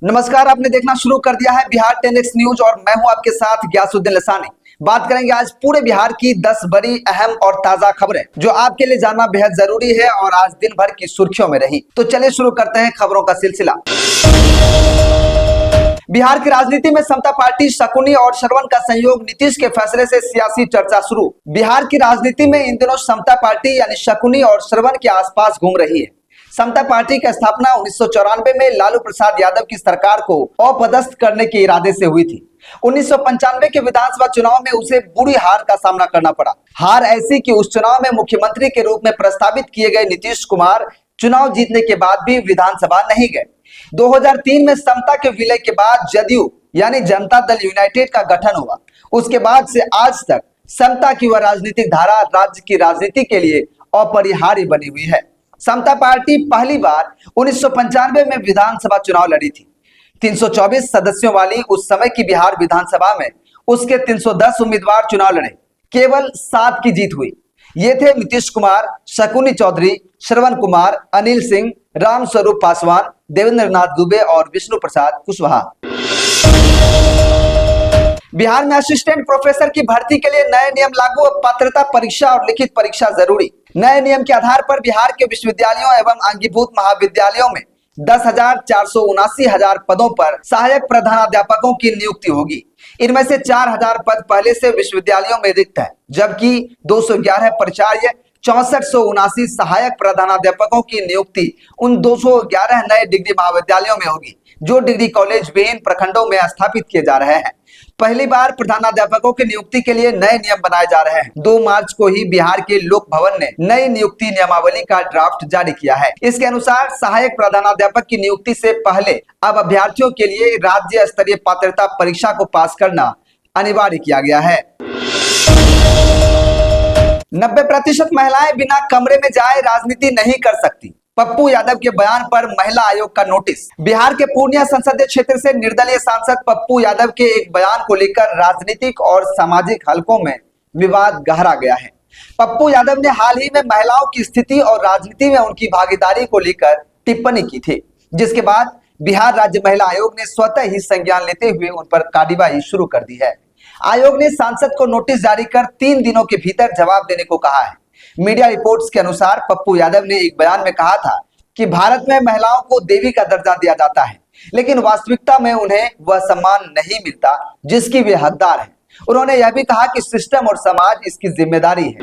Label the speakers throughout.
Speaker 1: नमस्कार, आपने देखना शुरू कर दिया है बिहार 10x न्यूज और मैं हूं आपके साथ ग्यासुद्दीन लसानी। बात करेंगे आज पूरे बिहार की 10 बड़ी अहम और ताजा खबरें जो आपके लिए जानना बेहद जरूरी है और आज दिन भर की सुर्खियों में रही। तो चलिए शुरू करते हैं खबरों का सिलसिला। बिहार की राजनीति में समता पार्टी, शकुनी और श्रवण का संयोग, नीतीश के फैसले से सियासी चर्चा शुरू। बिहार की राजनीति में इन दिनों समता पार्टी यानी शकुनी और श्रवण के आसपास घूम रही है। समता पार्टी की स्थापना 1994 में लालू प्रसाद यादव की सरकार को अपदस्थ करने के इरादे से हुई थी। 1995 के विधानसभा चुनाव में उसे बुरी हार का सामना करना पड़ा। हार ऐसी कि उस चुनाव में मुख्यमंत्री के रूप में प्रस्तावित किए गए नीतीश कुमार चुनाव जीतने के बाद भी विधानसभा नहीं गए। 2003 में समता के विलय के बाद जदयू यानी जनता दल यूनाइटेड का गठन हुआ। उसके बाद से आज तक समता की वह राजनीतिक धारा राज्य की राजनीति के लिए अपरिहार्य बनी हुई है। समता पार्टी पहली बार 1995 में विधानसभा चुनाव लड़ी थी। 324 सदस्यों वाली उस समय की बिहार विधानसभा में उसके 310 उम्मीदवार चुनाव लड़े, केवल 7 की जीत हुई। ये थे नीतीश कुमार, शकुनी चौधरी, श्रवण कुमार, अनिल सिंह, रामस्वरूप पासवान, देवेंद्र नाथ दुबे और विष्णु प्रसाद कुशवाहा। बिहार में असिस्टेंट प्रोफेसर की भर्ती के लिए नए नियम लागू, पात्रता परीक्षा और लिखित परीक्षा जरूरी। नए नियम के आधार पर बिहार के विश्वविद्यालयों एवं अंगीभूत महाविद्यालयों में 10,479,000 पदों पर सहायक प्रधानाध्यापकों की नियुक्ति होगी। इनमें से 4,000 पद पहले से विश्वविद्यालयों में रिक्त है, जबकि 211 प्राचार्य, 6479 सहायक प्रधानाध्यापकों की नियुक्ति उन 211 नए डिग्री महाविद्यालयों में होगी जो डिग्री कॉलेज विभिन्न प्रखंडों में स्थापित किए जा रहे हैं। पहली बार प्रधानाध्यापकों की नियुक्ति के लिए नए नियम बनाए जा रहे हैं। 2 मार्च को ही बिहार के लोक भवन ने नई नियुक्ति नियमावली का ड्राफ्ट जारी किया है। इसके अनुसार सहायक प्रधानाध्यापक की नियुक्ति से पहले अब अभ्यर्थियों के लिए राज्य स्तरीय पात्रता परीक्षा को पास करना अनिवार्य किया गया है। 90% महिलाएं बिना कमरे में जाए राजनीति नहीं कर सकती। पप्पू यादव के बयान पर महिला आयोग का नोटिस। बिहार के पूर्णिया संसदीय क्षेत्र से निर्दलीय सांसद पप्पू यादव के एक बयान को लेकर राजनीतिक और सामाजिक हलकों में विवाद गहरा गया है। पप्पू यादव ने हाल ही में महिलाओं की स्थिति और राजनीति में उनकी भागीदारी को लेकर टिप्पणी की थी, जिसके बाद बिहार राज्य महिला आयोग ने स्वतः ही संज्ञान लेते हुए उन पर कार्रवाई शुरू कर दी है। आयोग ने सांसद को नोटिस जारी कर 3 दिनों के भीतर जवाब देने को कहा है। मीडिया रिपोर्ट्स के अनुसार पप्पू यादव ने एक बयान में कहा था कि भारत में महिलाओं को देवी का दर्जा दिया जाता है, लेकिन वास्तविकता में उन्हें वह सम्मान नहीं मिलता जिसकी वे हकदार हैं। उन्होंने यह भी कहा कि सिस्टम और समाज इसकी जिम्मेदारी है।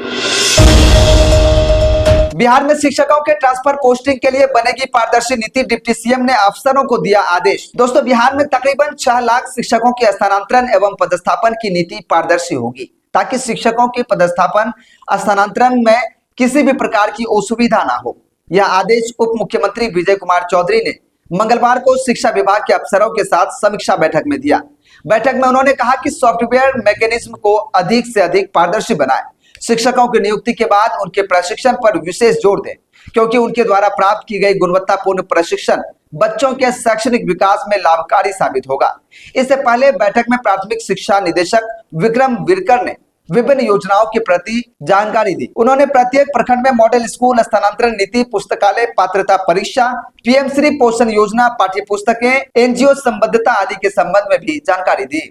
Speaker 1: बिहार में शिक्षकों के ट्रांसफर पोस्टिंग के लिए बनेगी पारदर्शी नीति, डिप्टी सीएम ने अफसरों को दिया आदेश। दोस्तों, बिहार में तकरीबन 6 लाख शिक्षकों के स्थानांतरण एवं पदस्थापन की नीति पारदर्शी होगी, ताकि शिक्षकों के पदस्थापन स्थानांतरण में किसी भी प्रकार की असुविधा ना हो। यह आदेश उप मुख्यमंत्री विजय कुमार चौधरी ने मंगलवार को शिक्षा विभाग के अफसरों के साथ समीक्षा बैठक में दिया। बैठक में उन्होंने कहा कि सॉफ्टवेयर मैकेनिज्म को अधिक से अधिक पारदर्शी बनाएं। शिक्षकों की नियुक्ति के बाद उनके प्रशिक्षण पर विशेष जोर दें, क्योंकि उनके द्वारा प्राप्त की गई गुणवत्तापूर्ण प्रशिक्षण बच्चों के शैक्षणिक विकास में लाभकारी साबित होगा। इससे पहले बैठक में प्राथमिक शिक्षा निदेशक विक्रम विरकर ने विभिन्न योजनाओं के प्रति जानकारी दी। उन्होंने प्रत्येक प्रखंड में मॉडल स्कूल, स्थानांतरण नीति, पुस्तकालय, पात्रता परीक्षा, पीएम श्री पोषण योजना, पाठ्य पुस्तकें, एनजीओ संबद्धता आदि के संबंध में भी जानकारी दी।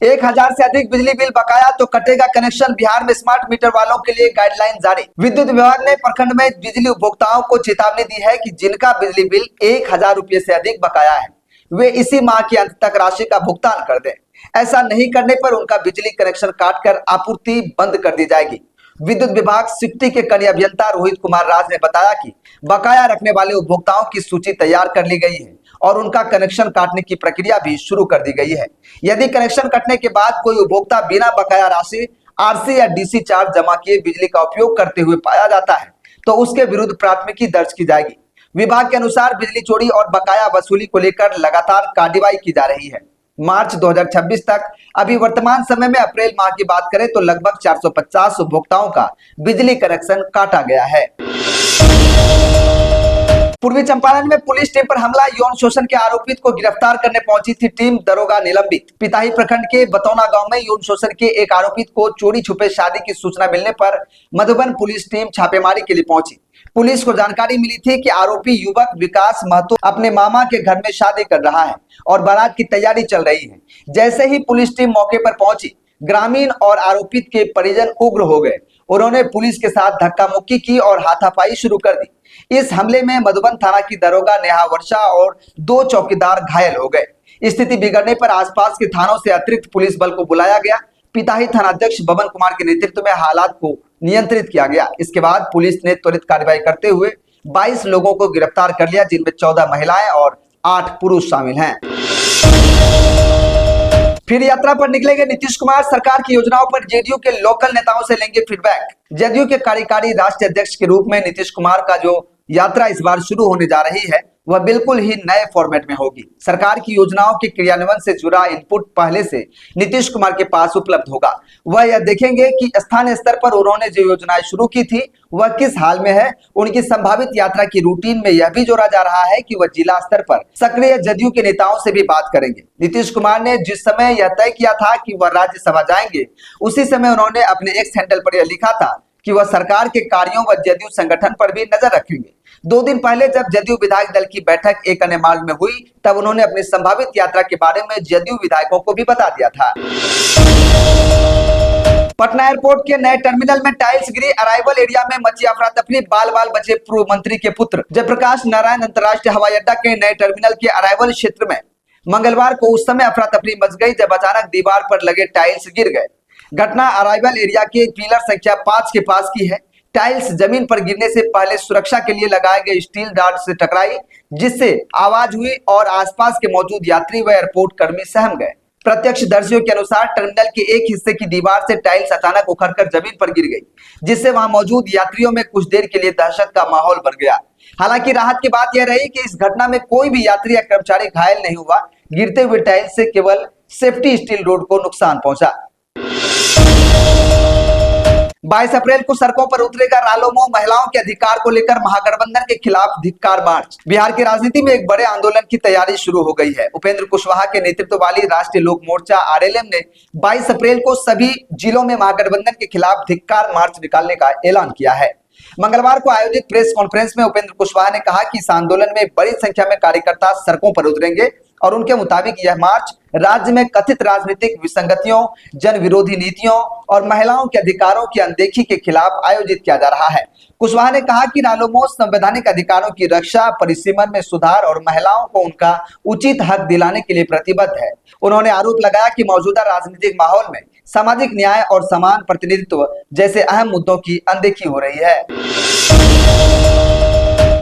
Speaker 1: 1000 से अधिक बिजली बिल बकाया तो कटेगा कनेक्शन। बिहार में स्मार्ट मीटर वालों के लिए गाइडलाइन जारी। विद्युत विभाग ने प्रखंड में बिजली उपभोक्ताओं को चेतावनी दी है कि जिनका बिजली बिल 1000 रुपये से अधिक बकाया है, वे इसी माह के अंत तक राशि का भुगतान कर दें। ऐसा नहीं करने पर उनका बिजली कनेक्शन काटकर आपूर्ति बंद कर दी जाएगी। विद्युत विभाग सिक्टी के कनीय अभियंता रोहित कुमार राज ने बताया कि बकाया रखने वाले उपभोक्ताओं की सूची तैयार कर ली गई है और उनका कनेक्शन काटने की प्रक्रिया भी शुरू कर दी गई है। यदि कनेक्शन कटने के बाद कोई उपभोक्ता बिना बकाया राशि, आरसी या डीसी चार्ज जमा किए बिजली का उपयोग करते हुए पाया जाता है तो उसके विरुद्ध प्राथमिकी दर्ज की जाएगी। विभाग के अनुसार बिजली चोरी और बकाया वसूली को लेकर लगातार कार्रवाई की जा रही है। मार्च 2026 तक अभी वर्तमान समय में अप्रैल माह की बात करें तो लगभग 450 उपभोक्ताओं का बिजली कनेक्शन काटा गया है। पूर्वी चंपारण में पुलिस टीम पर हमला, यौन शोषण के आरोपित को गिरफ्तार करने पहुंची थी टीम, दरोगा निलंबित। पिताही प्रखंड के बतौना गांव में यौन शोषण के एक आरोपित को चोरी छुपे शादी की सूचना मिलने पर मधुबन पुलिस टीम छापेमारी के लिए पहुंची। पुलिस को जानकारी मिली थी कि आरोपी युवक विकास महतो अपने मामा के घर में शादी कर रहा है और बारात की तैयारी चल रही है। जैसे ही पुलिस टीम मौके पर पहुंची, ग्रामीण और आरोपित के परिजन उग्र हो गए। उन्होंने पुलिस के साथ धक्का मुक्की की और हाथापाई शुरू कर दी। इस हमले में मधुबन थाना की दरोगा नेहा वर्षा और 2 चौकीदार घायल हो गए। स्थिति बिगड़ने पर आसपास के थानों से अतिरिक्त पुलिस बल को बुलाया गया। पिताही थानाध्यक्ष बबन कुमार के नेतृत्व में हालात को नियंत्रित किया गया। इसके बाद पुलिस ने त्वरित कार्रवाई करते हुए 22 लोगों को गिरफ्तार कर लिया, जिनमें 14 महिलाएं और 8 पुरुष शामिल हैं। फिर यात्रा पर निकलेंगे नीतीश कुमार। सरकार की योजनाओं पर जेडीयू के लोकल नेताओं से लेंगे फीडबैक। जेडीयू के कार्यकारी राष्ट्रीय अध्यक्ष के रूप में नीतीश कुमार का जो यात्रा इस बार शुरू होने जा रही है, वह बिल्कुल ही नए फॉर्मेट में होगी। सरकार की योजनाओं के क्रियान्वयन से जुड़ा इनपुट पहले से नीतीश कुमार के पास उपलब्ध होगा। वह यह देखेंगे कि स्थानीय स्तर पर उन्होंने जो योजनाएं शुरू की थी वह किस हाल में है। उनकी संभावित यात्रा की रूटीन में यह भी जोड़ा जा रहा है कि वह जिला स्तर पर सक्रिय जदयू के नेताओं से भी बात करेंगे। नीतीश कुमार ने जिस समय यह तय किया था कि वह राज्यसभा जाएंगे, उसी समय उन्होंने अपने एक्स हैंडल पर यह लिखा था कि वह सरकार के कार्यों व जदयू संगठन पर भी नजर रखेंगे। 2 दिन पहले जब जदयू विधायक दल की बैठक एक अन्य मार्ग में हुई, तब उन्होंने अपनी संभावित यात्रा के बारे में जदयू विधायकों को भी बता दिया था। पटना एयरपोर्ट के नए टर्मिनल में टाइल्स गिरी, अराइवल एरिया में मची अफरा तफरी, बाल बाल बचे पूर्व मंत्री के पुत्र। जयप्रकाश नारायण अंतर्राष्ट्रीय हवाई अड्डा के नए टर्मिनल के अराइवल क्षेत्र में मंगलवार को उस समय अफरा तफरी मच गई जब अचानक दीवार पर लगे टाइल्स गिर गए। घटना अराइवल एरिया के पिलर संख्या 5 के पास की है। टाइल्स जमीन पर गिरने से पहले सुरक्षा के लिए लगाए गए स्टील रॉड से टकराई, जिससे आवाज हुई और आसपास के मौजूद यात्री व एयरपोर्ट कर्मी सहम गए। प्रत्यक्षदर्शियों के अनुसार टर्मिनल के एक हिस्से की दीवार से टाइल्स अचानक उखड़कर जमीन पर गिर गई, जिससे वहां मौजूद यात्रियों में कुछ देर के लिए दहशत का माहौल बन गया। हालांकि राहत की बात यह रही कि इस घटना में कोई भी यात्री या कर्मचारी घायल नहीं हुआ। गिरते हुए टाइल्स से केवल सेफ्टी स्टील रोड को नुकसान पहुंचा। 22 अप्रैल को सड़कों पर उतरेगा रालोमो। महिलाओं के अधिकार को लेकर महागठबंधन के खिलाफ धिक्कार मार्च। बिहार की राजनीति में एक बड़े आंदोलन की तैयारी शुरू हो गई है। उपेंद्र कुशवाहा के नेतृत्व वाली राष्ट्रीय लोक मोर्चा आरएलएम ने 22 अप्रैल को सभी जिलों में महागठबंधन के खिलाफ धिक्कार मार्च निकालने का ऐलान किया है। मंगलवार को आयोजित प्रेस कॉन्फ्रेंस में उपेंद्र कुशवाहा ने कहा कि इस आंदोलन में बड़ी संख्या में कार्यकर्ता सड़कों पर उतरेंगे और उनके मुताबिक यह मार्च राज्य में कथित राजनीतिक विसंगतियों, जन विरोधी नीतियों और महिलाओं के अधिकारों की अनदेखी के खिलाफ आयोजित किया जा रहा है। कुशवाहा ने कहा कि रालोमो संवैधानिक अधिकारों की रक्षा, परिसीमन में सुधार और महिलाओं को उनका उचित हक दिलाने के लिए प्रतिबद्ध है। उन्होंने आरोप लगाया कि मौजूदा राजनीतिक माहौल में सामाजिक न्याय और समान प्रतिनिधित्व जैसे अहम मुद्दों की अनदेखी हो रही है।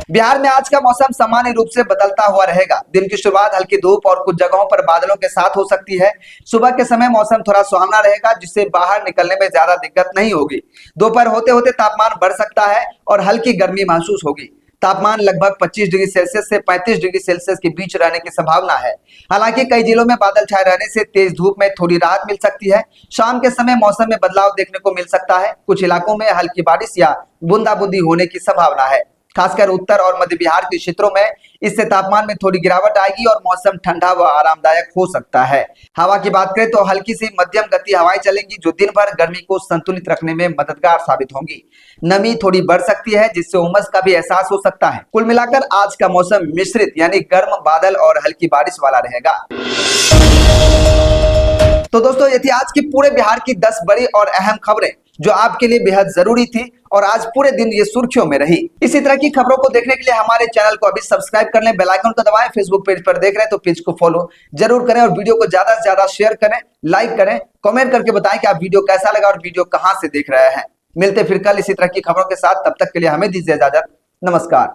Speaker 1: बिहार में आज का मौसम सामान्य रूप से बदलता हुआ रहेगा। दिन की शुरुआत हल्की धूप और कुछ जगहों पर बादलों के साथ हो सकती है। सुबह के समय मौसम थोड़ा सुहावना रहेगा, जिससे बाहर निकलने में ज्यादा दिक्कत नहीं होगी। दोपहर होते होते तापमान बढ़ सकता है और हल्की गर्मी महसूस होगी। तापमान लगभग 25 डिग्री सेल्सियस से 35 डिग्री सेल्सियस के बीच रहने की संभावना है। हालांकि कई जिलों में बादल छाए रहने से तेज धूप में थोड़ी राहत मिल सकती है। शाम के समय मौसम में बदलाव देखने को मिल सकता है। कुछ इलाकों में हल्की बारिश या बूंदाबूंदी होने की संभावना है। खासकर उत्तर और मध्य बिहार के क्षेत्रों में इससे तापमान में थोड़ी गिरावट आएगी और मौसम ठंडा व आरामदायक हो सकता है। हवा की बात करें तो हल्की सी मध्यम गति हवाएं चलेंगी, जो दिन भर गर्मी को संतुलित रखने में मददगार साबित होंगी। नमी थोड़ी बढ़ सकती है, जिससे उमस का भी एहसास हो सकता है। कुल मिलाकर आज का मौसम मिश्रित यानी गर्म, बादल और हल्की बारिश वाला रहेगा। तो दोस्तों, ये थी आज की पूरे बिहार की 10 बड़ी और अहम खबरें जो आपके लिए बेहद जरूरी थी और आज पूरे दिन ये सुर्खियों में रही। इसी तरह की खबरों को देखने के लिए हमारे चैनल को अभी सब्सक्राइब कर लें, बेल आइकन को दबाएं। फेसबुक पेज पर देख रहे हैं तो पेज को फॉलो जरूर करें और वीडियो को ज्यादा से ज्यादा शेयर करें, लाइक करें, कमेंट करके बताएं कि आप वीडियो कैसा लगा और वीडियो कहां से देख रहे हैं। मिलते फिर कल इसी तरह की खबरों के साथ, तब तक के लिए हमें दीजिए इजाजत। नमस्कार।